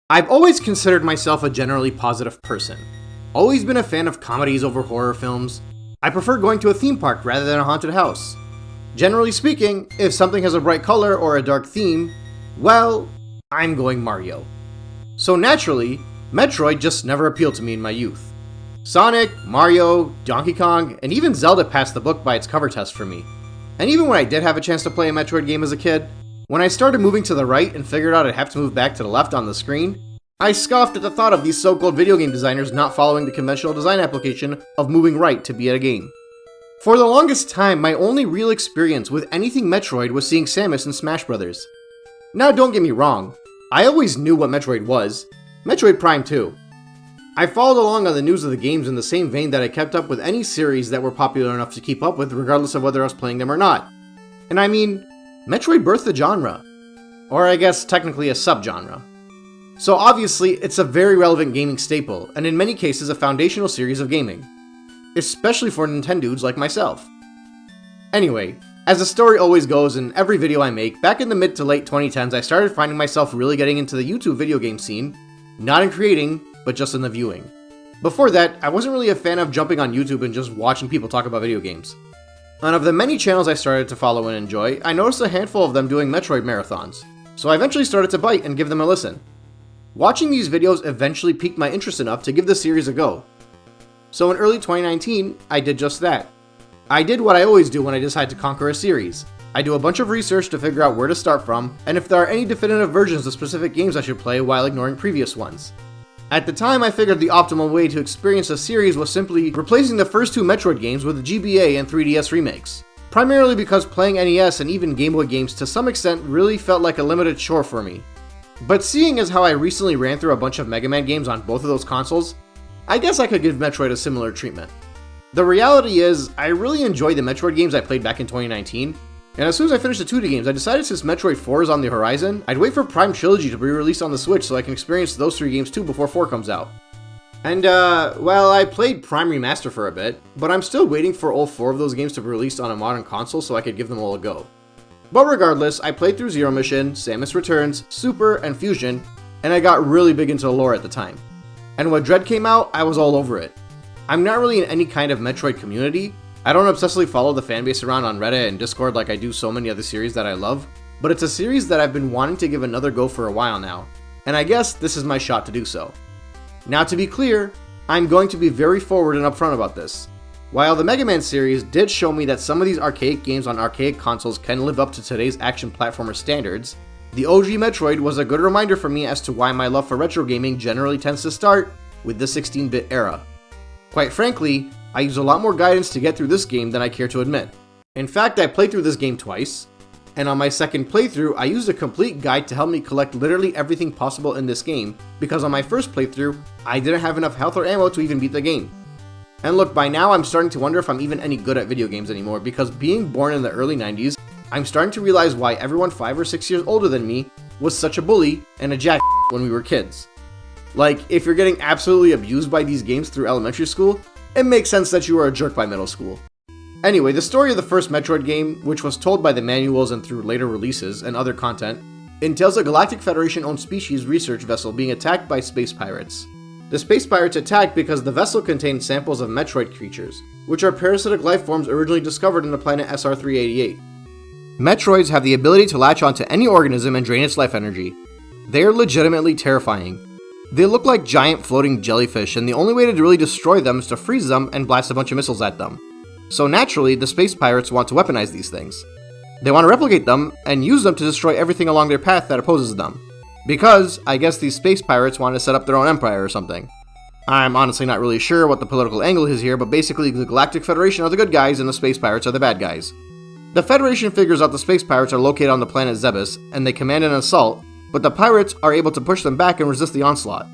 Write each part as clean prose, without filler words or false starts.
I've always considered myself a generally positive person. Always been a fan of comedies over horror films. I prefer going to a theme park rather than a haunted house. Generally speaking, if something has a bright color or a dark theme, well, I'm going Mario. So naturally, Metroid just never appealed to me in my youth. Sonic, Mario, Donkey Kong, and even Zelda passed the book by its cover test for me. And even when I did have a chance to play a Metroid game as a kid, when I started moving to the right and figured out I'd have to move back to the left on the screen, I scoffed at the thought of these so-called video game designers not following the conventional design application of moving right to be at a game. For the longest time, my only real experience with anything Metroid was seeing Samus in Smash Bros. Now don't get me wrong, I always knew what Metroid was. Metroid Prime too. I followed along on the news of the games in the same vein that I kept up with any series that were popular enough to keep up with regardless of whether I was playing them or not. And I mean, Metroid birthed the genre. Or I guess technically a subgenre. So obviously, it's a very relevant gaming staple, and in many cases a foundational series of gaming. Especially for Nintendudes like myself. Anyway, as the story always goes in every video I make, back in the mid to late 2010s I started finding myself really getting into the YouTube video game scene, not in creating, but just in the viewing. Before that, I wasn't really a fan of jumping on YouTube and just watching people talk about video games. And of the many channels I started to follow and enjoy, I noticed a handful of them doing Metroid marathons, so I eventually started to bite and give them a listen. Watching these videos eventually piqued my interest enough to give the series a go. So in early 2019, I did just that. I did what I always do when I decide to conquer a series. I do a bunch of research to figure out where to start from, and if there are any definitive versions of specific games I should play while ignoring previous ones. At the time, I figured the optimal way to experience a series was simply replacing the first two Metroid games with GBA and 3DS remakes. Primarily because playing NES and even Game Boy games to some extent really felt like a limited chore for me. But seeing as how I recently ran through a bunch of Mega Man games on both of those consoles, I guess I could give Metroid a similar treatment. The reality is, I really enjoyed the Metroid games I played back in 2019, and as soon as I finished the 2D games, I decided since Metroid 4 is on the horizon, I'd wait for Prime Trilogy to be released on the Switch so I can experience those 3 games too before 4 comes out. And well, I played Prime Remaster for a bit, but I'm still waiting for all 4 of those games to be released on a modern console so I could give them all a go. But regardless, I played through Zero Mission, Samus Returns, Super, and Fusion, and I got really big into the lore at the time. And when Dread came out, I was all over it. I'm not really in any kind of Metroid community. I don't obsessively follow the fanbase around on Reddit and Discord like I do so many other series that I love, but it's a series that I've been wanting to give another go for a while now, and I guess this is my shot to do so. Now to be clear, I'm going to be very forward and upfront about this. While the Mega Man series did show me that some of these archaic games on archaic consoles can live up to today's action platformer standards, the OG Metroid was a good reminder for me as to why my love for retro gaming generally tends to start with the 16-bit era. Quite frankly, I use a lot more guidance to get through this game than I care to admit. In fact, I played through this game twice, and on my second playthrough, I used a complete guide to help me collect literally everything possible in this game, because on my first playthrough, I didn't have enough health or ammo to even beat the game. And look, by now I'm starting to wonder if I'm even any good at video games anymore, because being born in the early 90s, I'm starting to realize why everyone 5 or 6 years older than me was such a bully and a jack when we were kids. Like, if you're getting absolutely abused by these games through elementary school, it makes sense that you were a jerk by middle school. Anyway, the story of the first Metroid game, which was told by the manuals and through later releases and other content, entails a Galactic Federation-owned species research vessel being attacked by space pirates. The space pirates attacked because the vessel contained samples of Metroid creatures, which are parasitic life forms originally discovered in the planet SR-388. Metroids have the ability to latch onto any organism and drain its life energy. They are legitimately terrifying. They look like giant floating jellyfish, and the only way to really destroy them is to freeze them and blast a bunch of missiles at them. So naturally, the space pirates want to weaponize these things. They want to replicate them and use them to destroy everything along their path that opposes them. Because, I guess these space pirates want to set up their own empire or something. I'm honestly not really sure what the political angle is here, but basically the Galactic Federation are the good guys and the space pirates are the bad guys. The Federation figures out the space pirates are located on the planet Zebes, and they command an assault, but the pirates are able to push them back and resist the onslaught.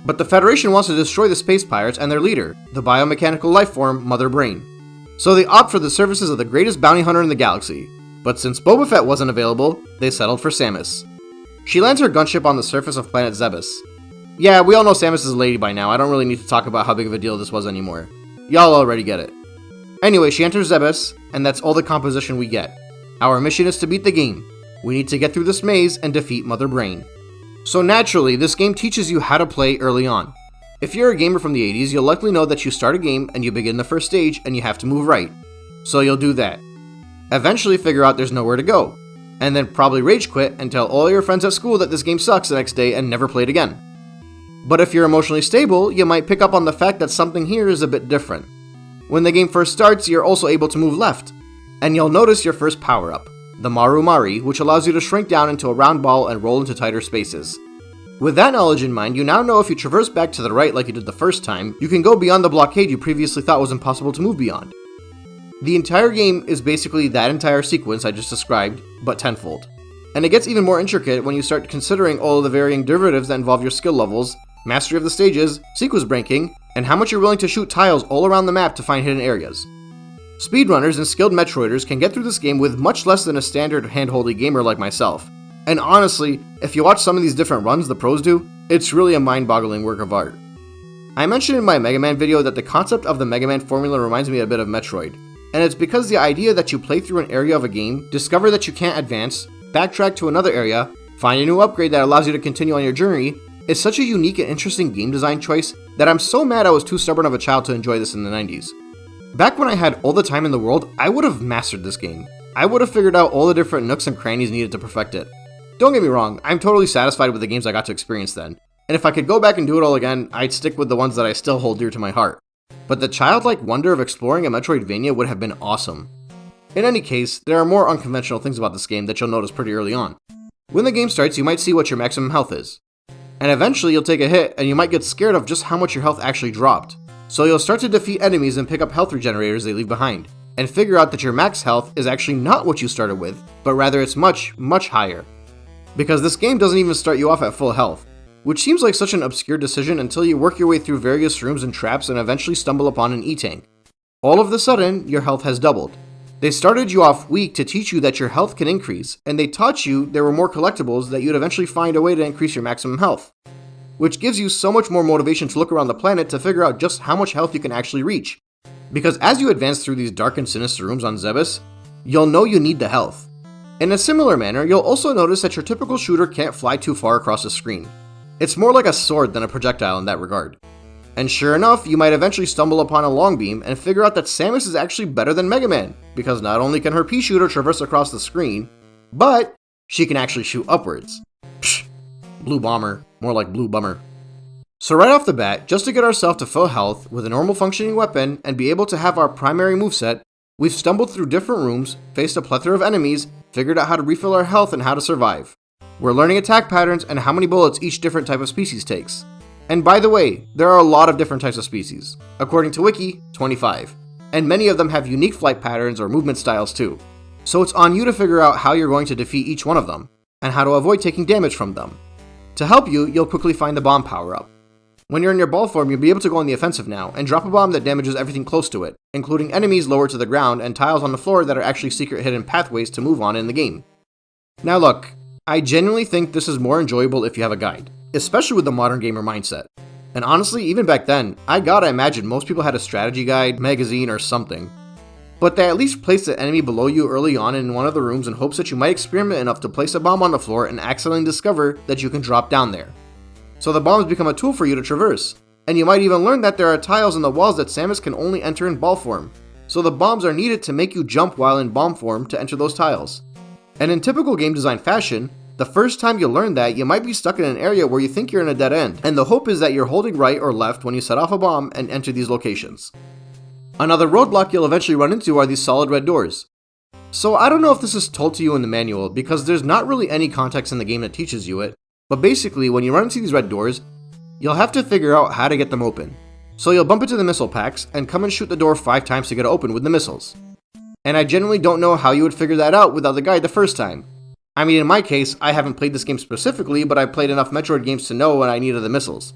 But the Federation wants to destroy the space pirates and their leader, the biomechanical life form Mother Brain. So they opt for the services of the greatest bounty hunter in the galaxy. But since Boba Fett wasn't available, they settled for Samus. She lands her gunship on the surface of planet Zebes. Yeah, we all know Samus is a lady by now, I don't really need to talk about how big of a deal this was anymore. Y'all already get it. Anyway, she enters Zebes, and that's all the composition we get. Our mission is to beat the game. We need to get through this maze and defeat Mother Brain. So naturally, this game teaches you how to play early on. If you're a gamer from the 80s, you'll likely know that you start a game and you begin the first stage and you have to move right. So you'll do that. Eventually figure out there's nowhere to go, and then probably rage quit and tell all your friends at school that this game sucks the next day and never play it again. But if you're emotionally stable, you might pick up on the fact that something here is a bit different. When the game first starts, you're also able to move left, and you'll notice your first power-up, the Maru Mari, which allows you to shrink down into a round ball and roll into tighter spaces. With that knowledge in mind, you now know if you traverse back to the right like you did the first time, you can go beyond the blockade you previously thought was impossible to move beyond. The entire game is basically that entire sequence I just described, but tenfold. And it gets even more intricate when you start considering all of the varying derivatives that involve your skill levels, mastery of the stages, sequence breaking, and how much you're willing to shoot tiles all around the map to find hidden areas. Speedrunners and skilled Metroiders can get through this game with much less than a standard handholdy gamer like myself. And honestly, if you watch some of these different runs the pros do, it's really a mind-boggling work of art. I mentioned in my Mega Man video that the concept of the Mega Man formula reminds me a bit of Metroid, and it's because the idea that you play through an area of a game, discover that you can't advance, backtrack to another area, find a new upgrade that allows you to continue on your journey, is such a unique and interesting game design choice that I'm so mad I was too stubborn of a child to enjoy this in the 90s. Back when I had all the time in the world, I would have mastered this game. I would have figured out all the different nooks and crannies needed to perfect it. Don't get me wrong, I'm totally satisfied with the games I got to experience then, and if I could go back and do it all again, I'd stick with the ones that I still hold dear to my heart. But the childlike wonder of exploring a Metroidvania would have been awesome. In any case, there are more unconventional things about this game that you'll notice pretty early on. When the game starts, you might see what your maximum health is. And eventually you'll take a hit and you might get scared of just how much your health actually dropped. So you'll start to defeat enemies and pick up health regenerators they leave behind, and figure out that your max health is actually not what you started with, but rather it's much, much higher. Because this game doesn't even start you off at full health, which seems like such an obscure decision until you work your way through various rooms and traps and eventually stumble upon an E-Tank. All of a sudden, your health has doubled. They started you off weak to teach you that your health can increase, and they taught you there were more collectibles that you'd eventually find a way to increase your maximum health, which gives you so much more motivation to look around the planet to figure out just how much health you can actually reach. Because as you advance through these dark and sinister rooms on Zebes, you'll know you need the health. In a similar manner, you'll also notice that your typical shooter can't fly too far across the screen. It's more like a sword than a projectile in that regard. And sure enough, you might eventually stumble upon a long beam and figure out that Samus is actually better than Mega Man, because not only can her pea shooter traverse across the screen, but she can actually shoot upwards. Psh, blue bomber, more like blue bummer. So right off the bat, just to get ourselves to full health with a normal functioning weapon and be able to have our primary moveset, we've stumbled through different rooms, faced a plethora of enemies, figured out how to refill our health and how to survive. We're learning attack patterns and how many bullets each different type of species takes. And by the way, there are a lot of different types of species. According to Wiki, 25. And many of them have unique flight patterns or movement styles too. So it's on you to figure out how you're going to defeat each one of them, and how to avoid taking damage from them. To help you, you'll quickly find the bomb power-up. When you're in your ball form, you'll be able to go on the offensive now, and drop a bomb that damages everything close to it, including enemies lower to the ground and tiles on the floor that are actually secret hidden pathways to move on in the game. Now look, I genuinely think this is more enjoyable if you have a guide, especially with the modern gamer mindset. And honestly, even back then, I gotta imagine most people had a strategy guide, magazine, or something. But they at least placed the enemy below you early on in one of the rooms in hopes that you might experiment enough to place a bomb on the floor and accidentally discover that you can drop down there. So the bombs become a tool for you to traverse, and you might even learn that there are tiles in the walls that Samus can only enter in ball form, so the bombs are needed to make you jump while in bomb form to enter those tiles. And in typical game design fashion, the first time you learn that, you might be stuck in an area where you think you're in a dead end, and the hope is that you're holding right or left when you set off a bomb and enter these locations. Another roadblock you'll eventually run into are these solid red doors. So I don't know if this is told to you in the manual, because there's not really any context in the game that teaches you it, but basically when you run into these red doors, you'll have to figure out how to get them open. So you'll bump into the missile packs and come and shoot the door 5 times to get it open with the missiles. And I genuinely don't know how you would figure that out without the guide the first time. I mean, in my case, I haven't played this game specifically, but I played enough Metroid games to know when I needed the missiles.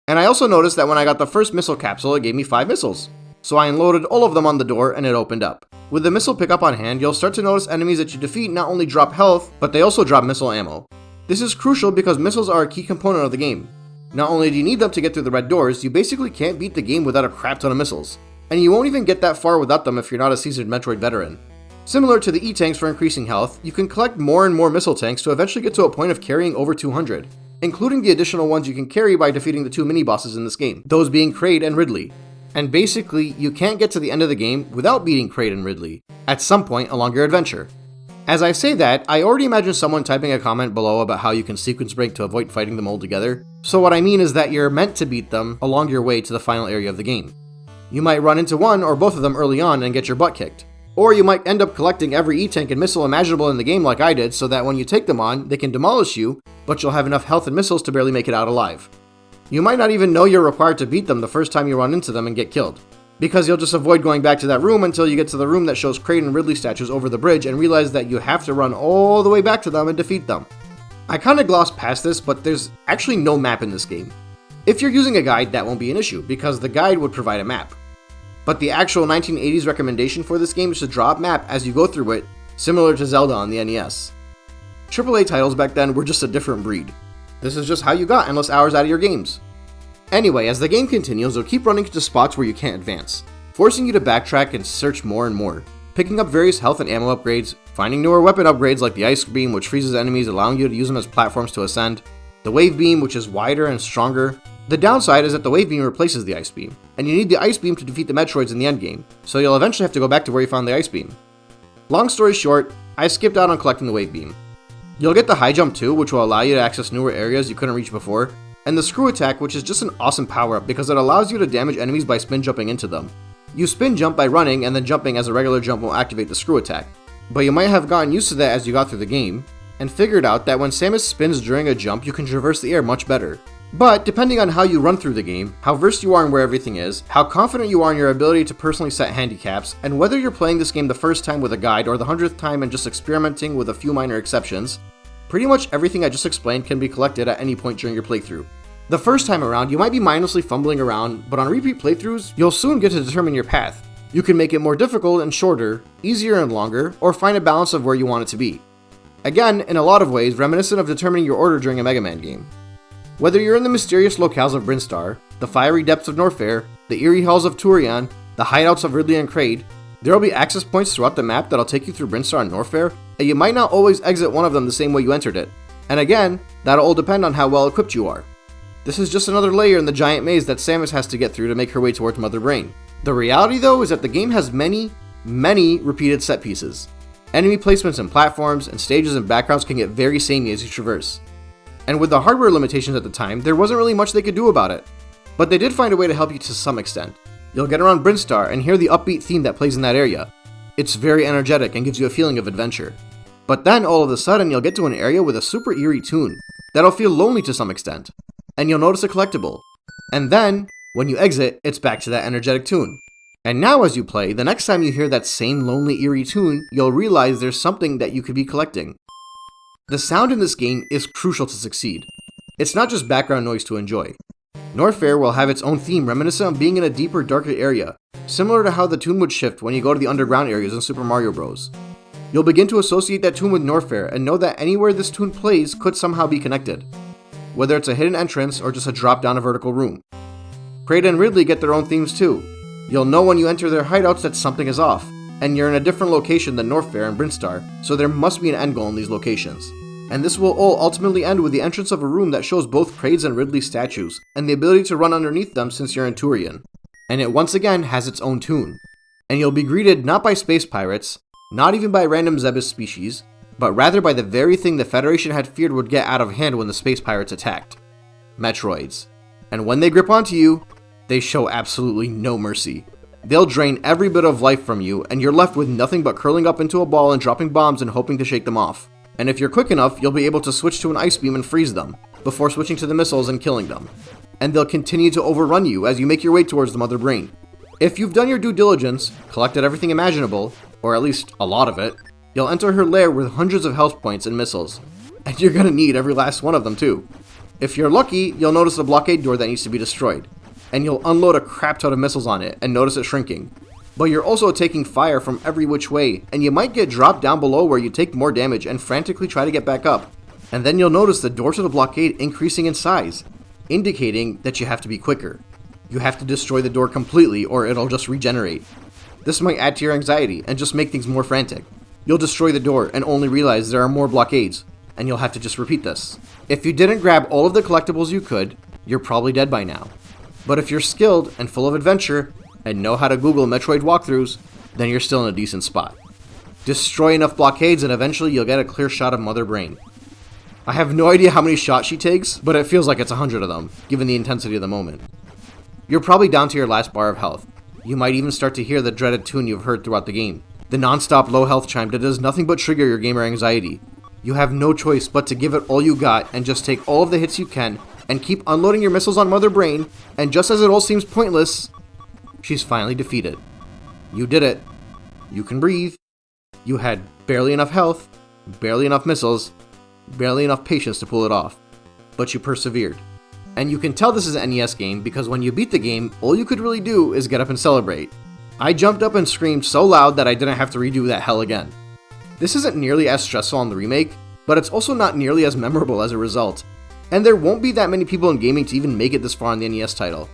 And I also noticed that when I got the first missile capsule, it gave me 5 missiles. So I unloaded all of them on the door and it opened up. With the missile pickup on hand, you'll start to notice enemies that you defeat not only drop health, but they also drop missile ammo. This is crucial because missiles are a key component of the game. Not only do you need them to get through the red doors, you basically can't beat the game without a crap ton of missiles. And you won't even get that far without them if you're not a seasoned Metroid veteran. Similar to the E-Tanks for increasing health, you can collect more and more missile tanks to eventually get to a point of carrying over 200. including the additional ones you can carry by defeating the 2 mini-bosses in this game, those being Kraid and Ridley. And basically, you can't get to the end of the game without beating Kraid and Ridley, at some point along your adventure. As I say that, I already imagine someone typing a comment below about how you can sequence break to avoid fighting them all together, so what I mean is that you're meant to beat them along your way to the final area of the game. You might run into one or both of them early on and get your butt kicked. Or you might end up collecting every E-tank and missile imaginable in the game like I did, so that when you take them on, they can demolish you, but you'll have enough health and missiles to barely make it out alive. You might not even know you're required to beat them the first time you run into them and get killed, because you'll just avoid going back to that room until you get to the room that shows Kraid and Ridley statues over the bridge and realize that you have to run all the way back to them and defeat them. I kinda glossed past this, but there's actually no map in this game. If you're using a guide, that won't be an issue, because the guide would provide a map. But the actual 1980s recommendation for this game is to draw a map as you go through it, similar to Zelda on the NES. AAA titles back then were just a different breed. This is just how you got endless hours out of your games. Anyway, as the game continues, you'll keep running into spots where you can't advance, forcing you to backtrack and search more and more, picking up various health and ammo upgrades, finding newer weapon upgrades like the Ice Beam, which freezes enemies, allowing you to use them as platforms to ascend, the Wave Beam, which is wider and stronger. The downside is that the Wave Beam replaces the Ice Beam, and you need the Ice Beam to defeat the Metroids in the endgame, so you'll eventually have to go back to where you found the Ice Beam. Long story short, I skipped out on collecting the Wave Beam. You'll get the High Jump too, which will allow you to access newer areas you couldn't reach before, and the Screw Attack, which is just an awesome power-up because it allows you to damage enemies by spin jumping into them. You spin jump by running, and then jumping as a regular jump will activate the Screw Attack. But you might have gotten used to that as you got through the game, and figured out that when Samus spins during a jump, you can traverse the air much better. But depending on how you run through the game, how versed you are in where everything is, how confident you are in your ability to personally set handicaps, and whether you're playing this game the first time with a guide or the 100th time and just experimenting with a few minor exceptions, pretty much everything I just explained can be collected at any point during your playthrough. The first time around, you might be mindlessly fumbling around, but on repeat playthroughs, you'll soon get to determine your path. You can make it more difficult and shorter, easier and longer, or find a balance of where you want it to be. Again, in a lot of ways, reminiscent of determining your order during a Mega Man game. Whether you're in the mysterious locales of Brinstar, the fiery depths of Norfair, the eerie halls of Turian, the hideouts of Ridley and Kraid, there will be access points throughout the map that'll take you through Brinstar and Norfair, and you might not always exit one of them the same way you entered it. And again, that'll all depend on how well equipped you are. This is just another layer in the giant maze that Samus has to get through to make her way towards Mother Brain. The reality though is that the game has many repeated set pieces. Enemy placements and platforms, and stages and backgrounds can get very samey as you traverse. And with the hardware limitations at the time, there wasn't really much they could do about it. But they did find a way to help you to some extent. You'll get around Brinstar and hear the upbeat theme that plays in that area. It's very energetic and gives you a feeling of adventure. But then all of a sudden you'll get to an area with a super eerie tune that'll feel lonely to some extent. And you'll notice a collectible. And then, when you exit, it's back to that energetic tune. And now as you play, the next time you hear that same lonely eerie tune, you'll realize there's something that you could be collecting. The sound in this game is crucial to succeed. It's not just background noise to enjoy. Norfair will have its own theme reminiscent of being in a deeper, darker area, similar to how the tune would shift when you go to the underground areas in Super Mario Bros. You'll begin to associate that tune with Norfair and know that anywhere this tune plays could somehow be connected, whether it's a hidden entrance or just a drop down a vertical room. Kraid and Ridley get their own themes too. You'll know when you enter their hideouts that something is off, and you're in a different location than Norfair and Brinstar, so there must be an end goal in these locations. And this will all ultimately end with the entrance of a room that shows both Kraid's and Ridley's statues, and the ability to run underneath them since you're in Turian. And it once again has its own tune. And you'll be greeted not by space pirates, not even by random Zebus species, but rather by the very thing the Federation had feared would get out of hand when the space pirates attacked. Metroids. And when they grip onto you, they show absolutely no mercy. They'll drain every bit of life from you, and you're left with nothing but curling up into a ball and dropping bombs and hoping to shake them off. And if you're quick enough, you'll be able to switch to an Ice Beam and freeze them, before switching to the missiles and killing them. And they'll continue to overrun you as you make your way towards the Mother Brain. If you've done your due diligence, collected everything imaginable, or at least a lot of it, you'll enter her lair with hundreds of health points and missiles. And you're gonna need every last one of them too. If you're lucky, you'll notice a blockade door that needs to be destroyed, and you'll unload a crap ton of missiles on it and notice it shrinking. But you're also taking fire from every which way, and you might get dropped down below where you take more damage and frantically try to get back up. And then you'll notice the door to the blockade increasing in size, indicating that you have to be quicker. You have to destroy the door completely or it'll just regenerate. This might add to your anxiety and just make things more frantic. You'll destroy the door and only realize there are more blockades, and you'll have to just repeat this. If you didn't grab all of the collectibles you could, you're probably dead by now. But if you're skilled and full of adventure, and know how to Google Metroid walkthroughs, then you're still in a decent spot. Destroy enough blockades and eventually you'll get a clear shot of Mother Brain. I have no idea how many shots she takes, but it feels like it's 100 of them, given the intensity of the moment. You're probably down to your last bar of health. You might even start to hear the dreaded tune you've heard throughout the game. The non-stop low health chime that does nothing but trigger your gamer anxiety. You have no choice but to give it all you got and just take all of the hits you can and keep unloading your missiles on Mother Brain, and just as it all seems pointless, she's finally defeated. You did it. You can breathe. You had barely enough health, barely enough missiles, barely enough patience to pull it off. But you persevered. And you can tell this is an NES game because when you beat the game, all you could really do is get up and celebrate. I jumped up and screamed so loud that I didn't have to redo that hell again. This isn't nearly as stressful on the remake, but it's also not nearly as memorable as a result. And there won't be that many people in gaming to even make it this far on the NES title.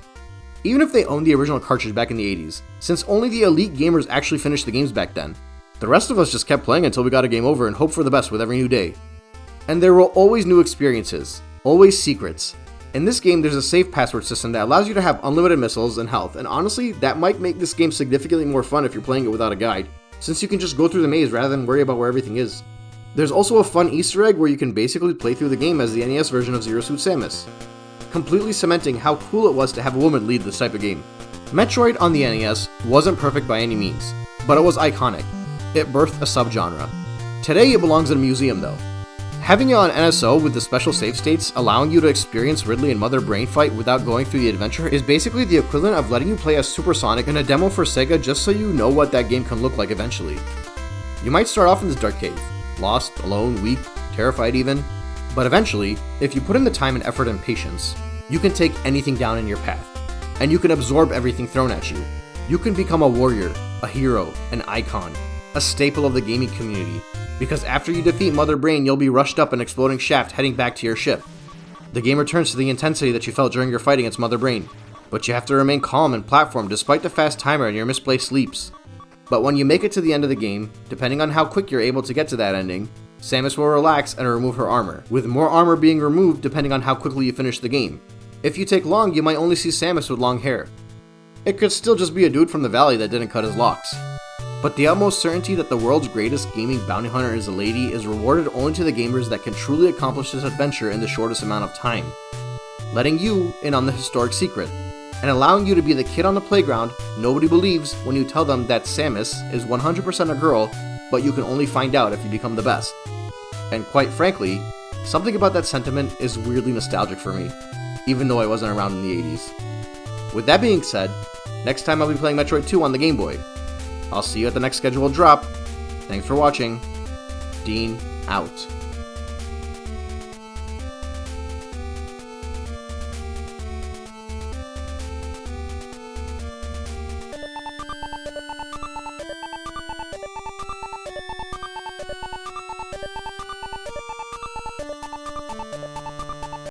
Even if they owned the original cartridge back in the 80s, since only the elite gamers actually finished the games back then. The rest of us just kept playing until we got a game over and hoped for the best with every new day. And there were always new experiences, always secrets. In this game, there's a safe password system that allows you to have unlimited missiles and health, and honestly, that might make this game significantly more fun if you're playing it without a guide, since you can just go through the maze rather than worry about where everything is. There's also a fun Easter egg where you can basically play through the game as the NES version of Zero Suit Samus, completely cementing how cool it was to have a woman lead this type of game. Metroid on the NES wasn't perfect by any means, but it was iconic. It birthed a subgenre. Today it belongs in a museum though. Having it on NSO with the special save states allowing you to experience Ridley and Mother Brain fight without going through the adventure is basically the equivalent of letting you play as Super Sonic in a demo for Sega just so you know what that game can look like eventually. You might start off in this dark cave, lost, alone, weak, terrified even, but eventually, if you put in the time and effort and patience, you can take anything down in your path, and you can absorb everything thrown at you. You can become a warrior, a hero, an icon, a staple of the gaming community, because after you defeat Mother Brain, you'll be rushed up an exploding shaft heading back to your ship. The game returns to the intensity that you felt during your fight against Mother Brain, but you have to remain calm and platform despite the fast timer and your misplaced leaps. But when you make it to the end of the game, depending on how quick you're able to get to that ending, Samus will relax and remove her armor, with more armor being removed depending on how quickly you finish the game. If you take long, you might only see Samus with long hair. It could still just be a dude from the valley that didn't cut his locks. But the utmost certainty that the world's greatest gaming bounty hunter is a lady is rewarded only to the gamers that can truly accomplish this adventure in the shortest amount of time, letting you in on the historic secret, and allowing you to be the kid on the playground nobody believes when you tell them that Samus is 100% a girl, but you can only find out if you become the best. And quite frankly, something about that sentiment is weirdly nostalgic for me, even though I wasn't around in the 80s. With that being said, next time I'll be playing Metroid 2 on the Game Boy. I'll see you at the next scheduled drop. Thanks for watching. Dean, out.